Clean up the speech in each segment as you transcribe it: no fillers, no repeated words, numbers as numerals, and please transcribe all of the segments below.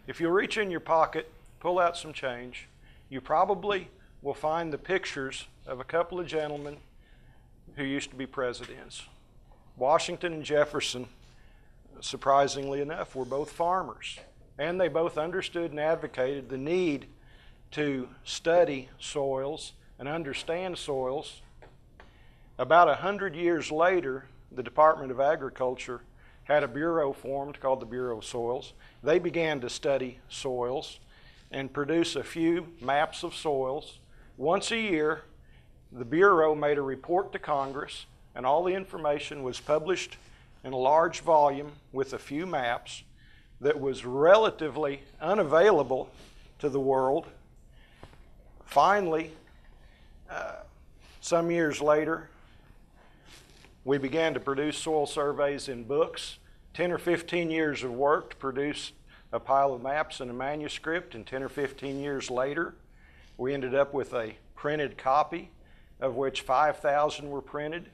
If you reach in your pocket, pull out some change, you probably will find the pictures of a couple of gentlemen who used to be presidents. Washington and Jefferson, surprisingly enough, were both farmers, and they both understood and advocated the need to study soils and understand soils. About 100 years later, the Department of Agriculture had a bureau formed called the Bureau of Soils. They began to study soils and produce a few maps of soils. Once a year, the Bureau made a report to Congress, and all the information was published in a large volume with a few maps that was relatively unavailable to the world. Finally, some years later, we began to produce soil surveys in books. 10 or 15 years of work to produce a pile of maps in a manuscript, and 10 or 15 years later, we ended up with a printed copy, of which 5,000 were printed.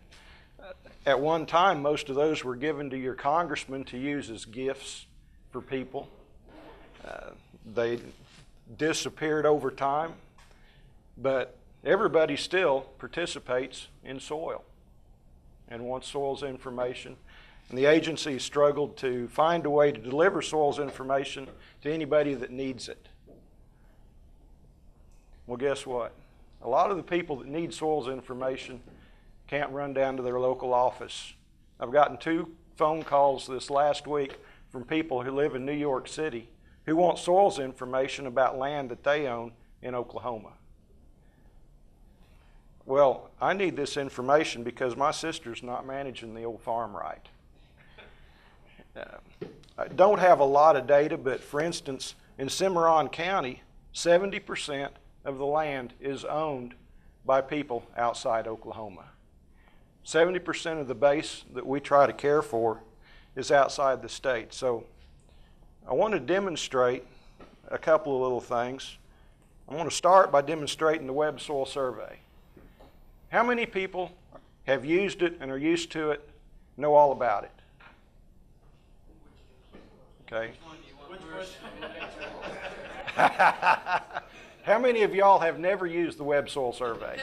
At one time, most of those were given to your congressman to use as gifts for people. They disappeared over time, but everybody still participates in soil and wants soils information. And the agency struggled to find a way to deliver soils information to anybody that needs it. Well, guess what? A lot of the people that need soils information can't run down to their local office. I've gotten 2 phone calls this last week from people who live in New York City who want soils information about land that they own in Oklahoma. Well, I need this information because my sister's not managing the old farm right. I don't have a lot of data, but for instance, in Cimarron County, 70% of the land is owned by people outside Oklahoma. 70% of the base that we try to care for is outside the state. So I want to demonstrate a couple of little things. I want to start by demonstrating the Web Soil Survey. How many people have used it and are used to it, know all about it? Okay. How many of y'all have never used the Web Soil Survey?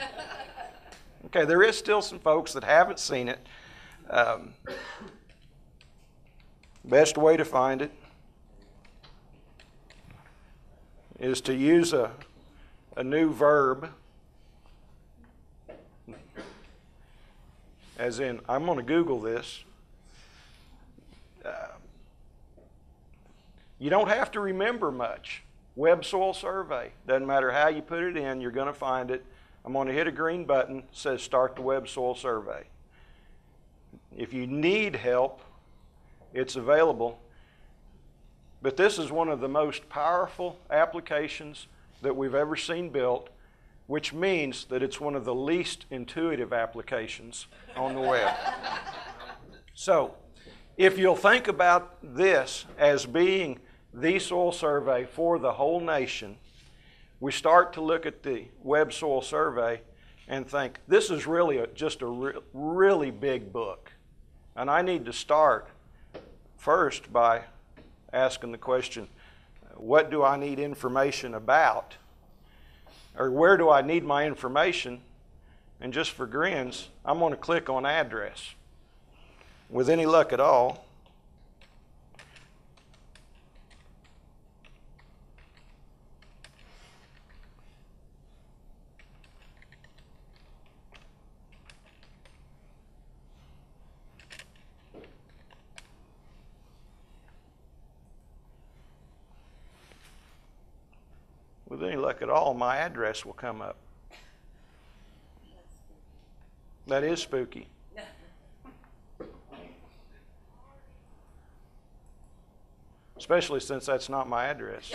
Okay, there is still some folks that haven't seen it. Best way to find it is to use a new verb, as in, I'm going to Google this. You don't have to remember much. Web Soil Survey. Doesn't matter how you put it in, you're going to find it. I'm going to hit a green button that says Start the Web Soil Survey. If you need help, it's available. But this is one of the most powerful applications that we've ever seen built, which means that it's one of the least intuitive applications on the web. So, if you'll think about this as being the soil survey for the whole nation, we start to look at the Web Soil Survey and think, this is really just a really big book. And I need to start first by asking the question, what do I need information about? Or where do I need my information? And just for grins, I'm going to click on address. With any luck at all, my address will come up. That is spooky. Especially since that's not my address.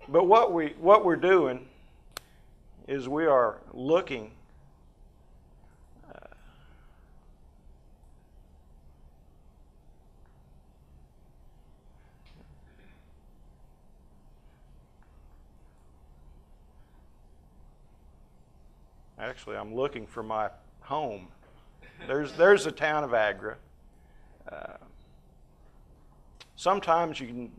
But what we're doing is we are looking actually, I'm looking for my home. There's the town of Agra. Sometimes you can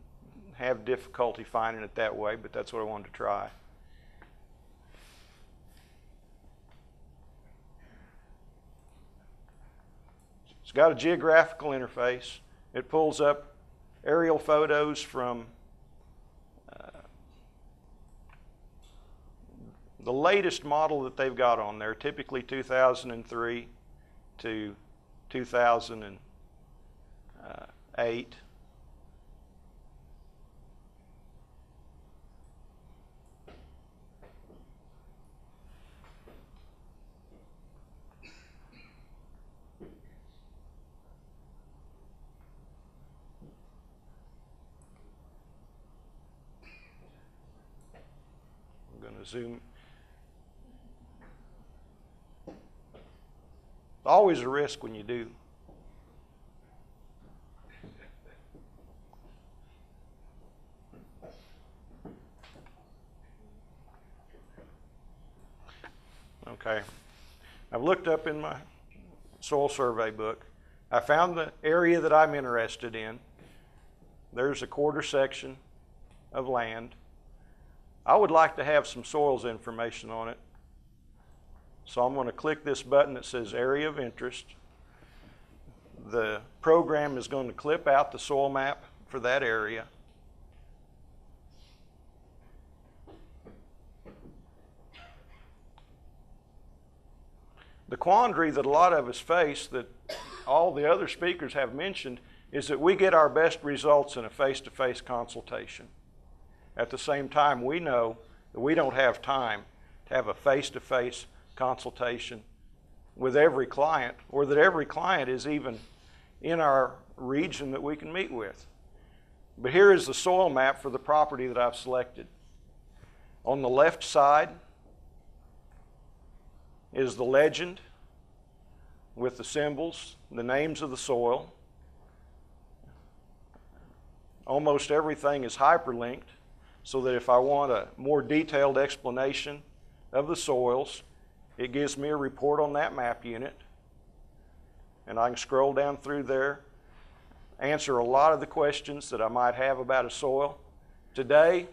have difficulty finding it that way, but that's what I wanted to try. It's got a geographical interface. It pulls up aerial photos from the latest model that they've got on there, typically 2003 to 2008. I'm going to zoom. Always a risk when you do. Okay. I've looked up in my soil survey book. I found the area that I'm interested in. There's a quarter section of land. I would like to have some soils information on it. So I'm going to click this button that says Area of Interest. The program is going to clip out the soil map for that area. The quandary that a lot of us face, that all the other speakers have mentioned, is that we get our best results in a face-to-face consultation. At the same time, we know that we don't have time to have a face-to-face consultation with every client, or that every client is even in our region that we can meet with. But here is the soil map for the property that I've selected. On the left side is the legend with the symbols, the names of the soil. Almost everything is hyperlinked, so that if I want a more detailed explanation of the soils, it gives me a report on that map unit, and I can scroll down through there, answer a lot of the questions that I might have about a soil. Today,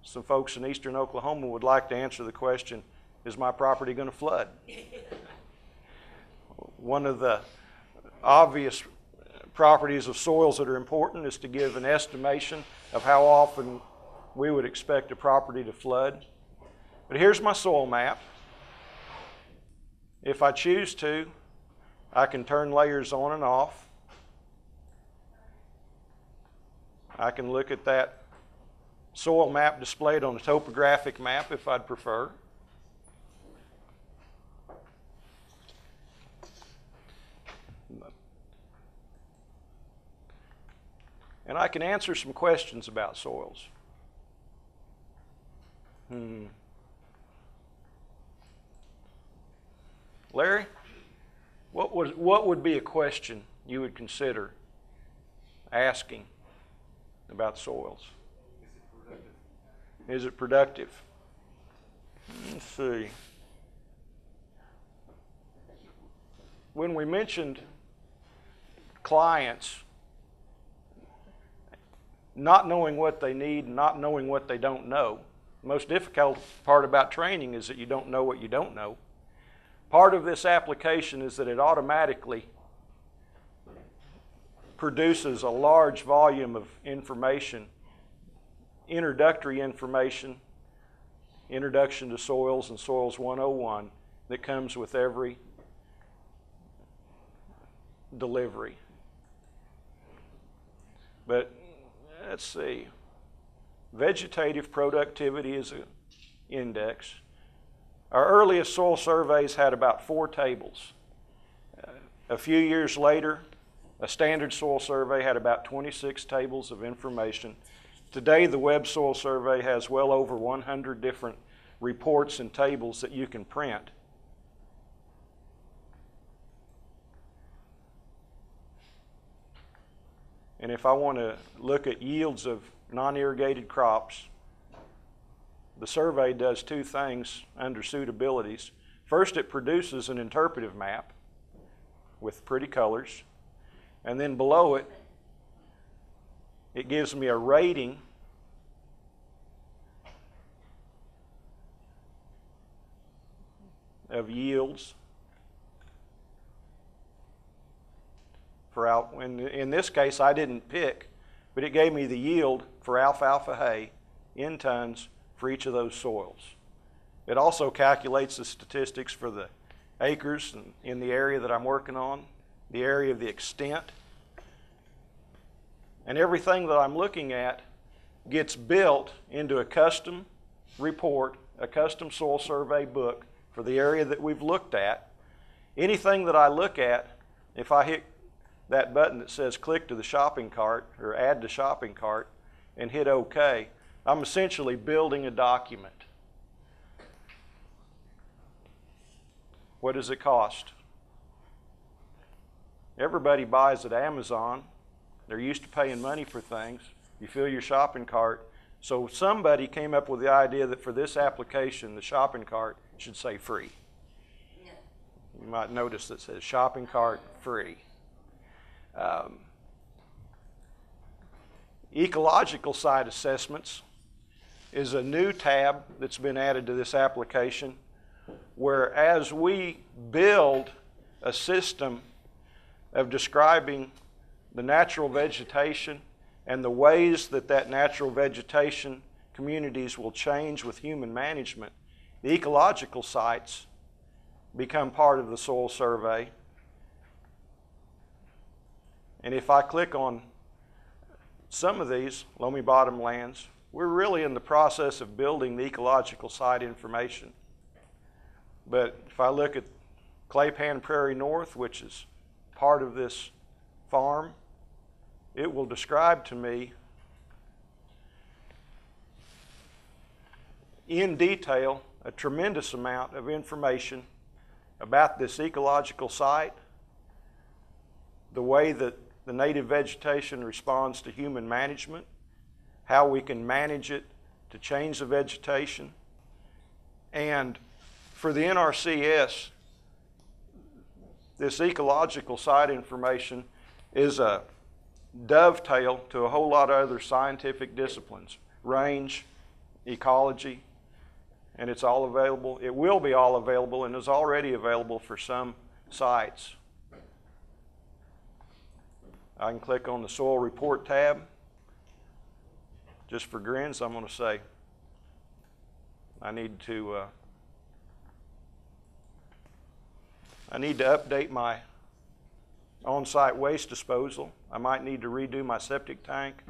some folks in eastern Oklahoma would like to answer the question, is my property going to flood? One of the obvious properties of soils that are important is to give an estimation of how often we would expect a property to flood. But here's my soil map. If I choose to, I can turn layers on and off. I can look at that soil map displayed on a topographic map if I'd prefer. And I can answer some questions about soils. Larry, what would be a question you would consider asking about soils? Is it productive? Let's see. When we mentioned clients not knowing what they need and not knowing what they don't know, the most difficult part about training is that you don't know what you don't know. Part of this application is that it automatically produces a large volume of information, introductory information, Introduction to Soils and Soils 101, that comes with every delivery. But let's see. Vegetative productivity is an index. Our earliest soil surveys had about 4 tables. A few years later, a standard soil survey had about 26 tables of information. Today, the Web Soil Survey has well over 100 different reports and tables that you can print. And if I want to look at yields of non-irrigated crops, the survey does 2 things under suitabilities. First, it produces an interpretive map with pretty colors, and then below it, It gives me a rating of yields for in this case I didn't pick, but it gave me the yield for alfalfa hay in tons for each of those soils. It also calculates the statistics for the acres in the area that I'm working on, the area of the extent, and everything that I'm looking at gets built into a custom report, a custom soil survey book for the area that we've looked at. Anything that I look at, if I hit that button that says click to the shopping cart or add to shopping cart and hit OK, I'm essentially building a document. What does it cost? Everybody buys at Amazon. They're used to paying money for things. You fill your shopping cart. So somebody came up with the idea that for this application, the shopping cart should say free. Yeah. You might notice that it says shopping cart free. Ecological site assessments is a new tab that's been added to this application, where as we build a system of describing the natural vegetation and the ways that that natural vegetation communities will change with human management, the ecological sites become part of the soil survey. And if I click on some of these loamy bottom lands, we're really in the process of building the ecological site information. But if I look at Claypan Prairie North, which is part of this farm, it will describe to me in detail a tremendous amount of information about this ecological site, the way that the native vegetation responds to human management, how we can manage it to change the vegetation. And for the NRCS, this ecological site information is a dovetail to a whole lot of other scientific disciplines, range, ecology, and it's all available. It will be all available and is already available for some sites. I can click on the soil report tab. Just for grins, I'm going to say I need to update my on-site waste disposal. I might need to redo my septic tank.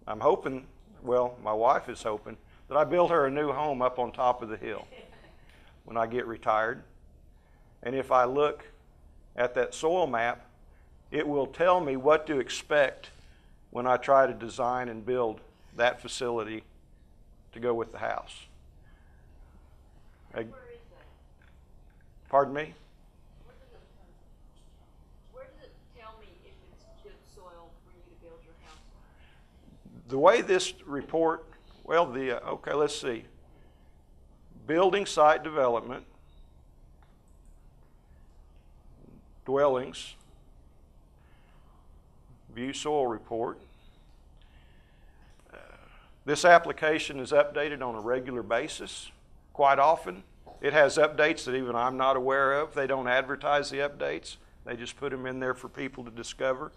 I'm hoping, well, my wife is hoping, that I build her a new home up on top of the hill when I get retired. And if I look at that soil map, it will tell me what to expect when I try to design and build that facility to go with the house. Where is that? Pardon me? Where does it tell me if it's good soil for you to build your house on? The way this report, well, okay, let's see. Building site development, dwellings, view soil report. This application is updated on a regular basis. Quite often, it has updates that even I'm not aware of. They don't advertise the updates. They just put them in there for people to discover.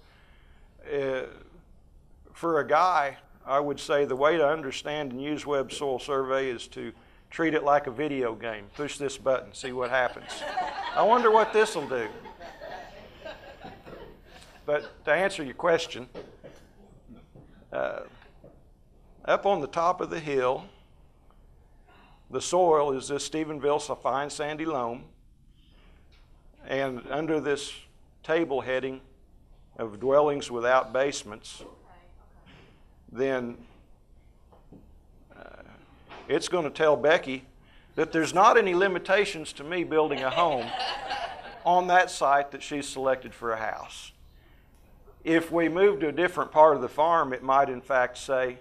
For a guy, I would say the way to understand and use Web Soil Survey is to treat it like a video game. Push this button, see what happens. I wonder what this will do. But to answer your question, up on the top of the hill, the soil is this Stephenville fine sandy loam. And under this table heading of dwellings without basements, then it's going to tell Becky that there's not any limitations to me building a home on that site that she's selected for a house. If we move to a different part of the farm, it might in fact say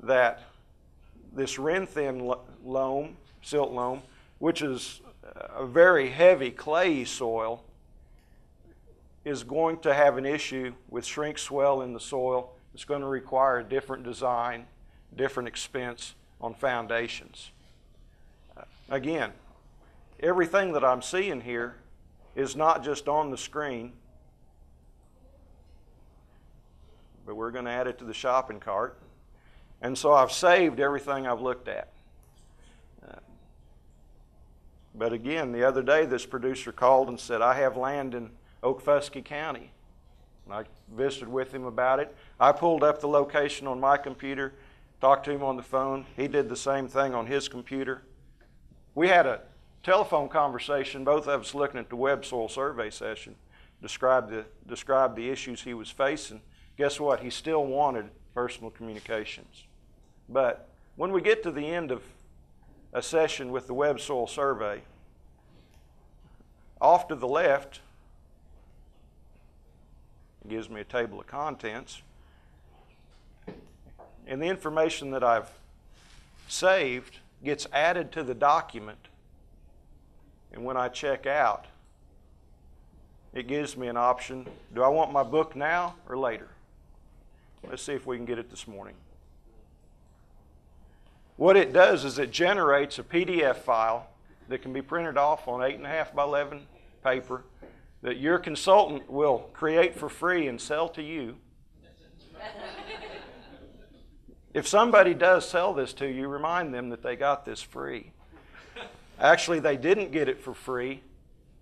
that this wren-thin loam, silt loam, which is a very heavy clay soil, is going to have an issue with shrink swell in the soil It's going to require a different design, different expense on foundations. Again, everything that I'm seeing here is not just on the screen, but we're going to add it to the shopping cart. And so I've saved everything I've looked at. But again, the other day this producer called and said, I have land in Okfuskee County. And I visited with him about it. I pulled up the location on my computer, talked to him on the phone. He did the same thing on his computer. We had a telephone conversation, both of us looking at the web soil survey session, described the issues he was facing. Guess what? He still wanted personal communications. But when we get to the end of a session with the web soil survey, off to the left, it gives me a table of contents. And the information that I've saved gets added to the document. And when I check out, it gives me an option. Do I want my book now or later? Let's see if we can get it this morning. What it does is it generates a PDF file that can be printed off on 8.5 by 11 paper that your consultant will create for free and sell to you. If somebody does sell this to you, remind them that they got this free. Actually, they didn't get it for free.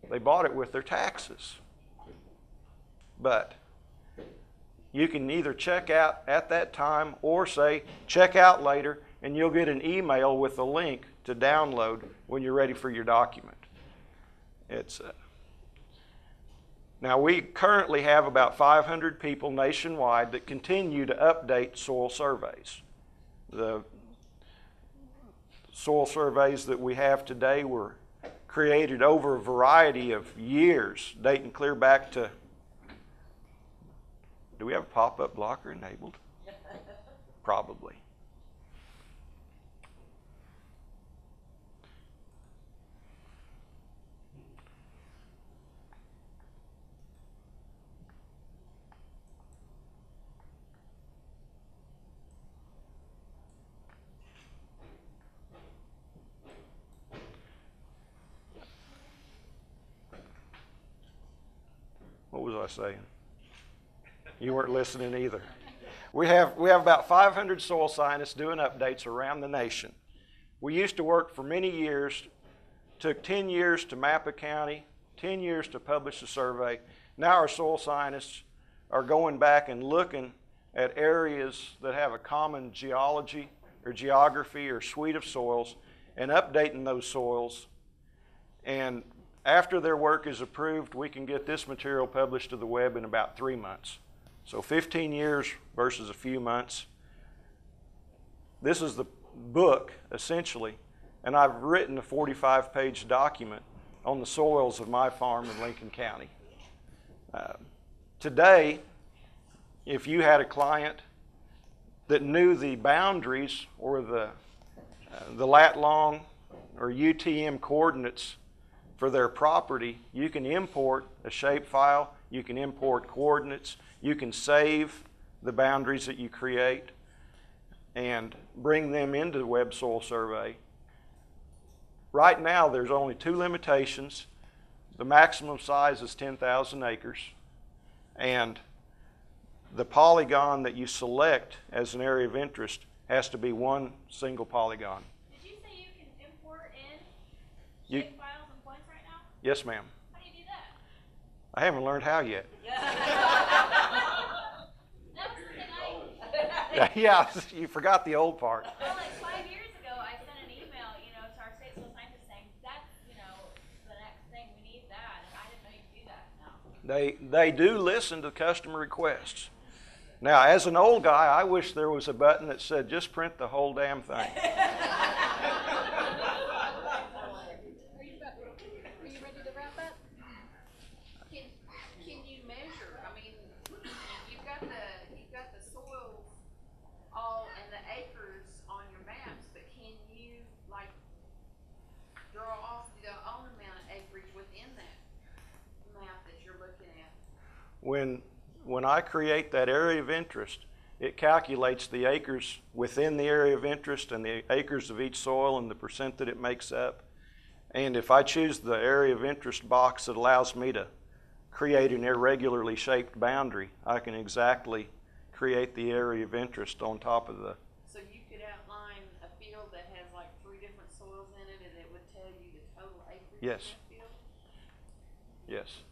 They bought it with their taxes. But you can either check out at that time or say, check out later, and you'll get an email with a link to download when you're ready for your document. Now, we currently have about 500 people nationwide that continue to update soil surveys. The soil surveys that we have today were created over a variety of years, dating clear back to, do we have a pop-up blocker enabled? Probably. What was I saying? You weren't listening either. We have about 500 soil scientists doing updates around the nation. We used to work for many years. Took 10 years to map a county, 10 years to publish a survey. Now our soil scientists are going back and looking at areas that have a common geology or geography or suite of soils and updating those soils. And after their work is approved, we can get this material published to the web in about 3 months. So 15 years versus a few months. This is the book, essentially, and I've written a 45-page document on the soils of my farm in Lincoln County. Today, if you had a client that knew the boundaries or the lat-long or UTM coordinates for their property, you can import a shapefile, you can import coordinates, you can save the boundaries that you create and bring them into the web soil survey. Right now, there's only 2 limitations. The maximum size is 10,000 acres, and the polygon that you select as an area of interest has to be one single polygon. Did you say you can import in shape files and points right now? Yes, ma'am. How do you do that? I haven't learned how yet. That was something Yeah, you forgot the old part. well, like 5 years ago, I sent an email, to our state soil scientist saying that's, the next thing, we need that, and I didn't know you could do that now. They do listen to customer requests. Now, as an old guy, I wish there was a button that said, just print the whole damn thing. Are you ready to wrap up? Can you measure? I mean, you've got the soils all and the acres on your maps, but can you draw off the own amount of acreage within that map that you're looking at? When I create that area of interest, It calculates the acres within the area of interest and the acres of each soil and the percent that it makes up. And if I choose the area of interest box that allows me to create an irregularly shaped boundary, I can exactly create the area of interest on top of the. So you could outline a field that has like 3 different soils in it, and it would tell you the total acreage Yes. in that field? Yes.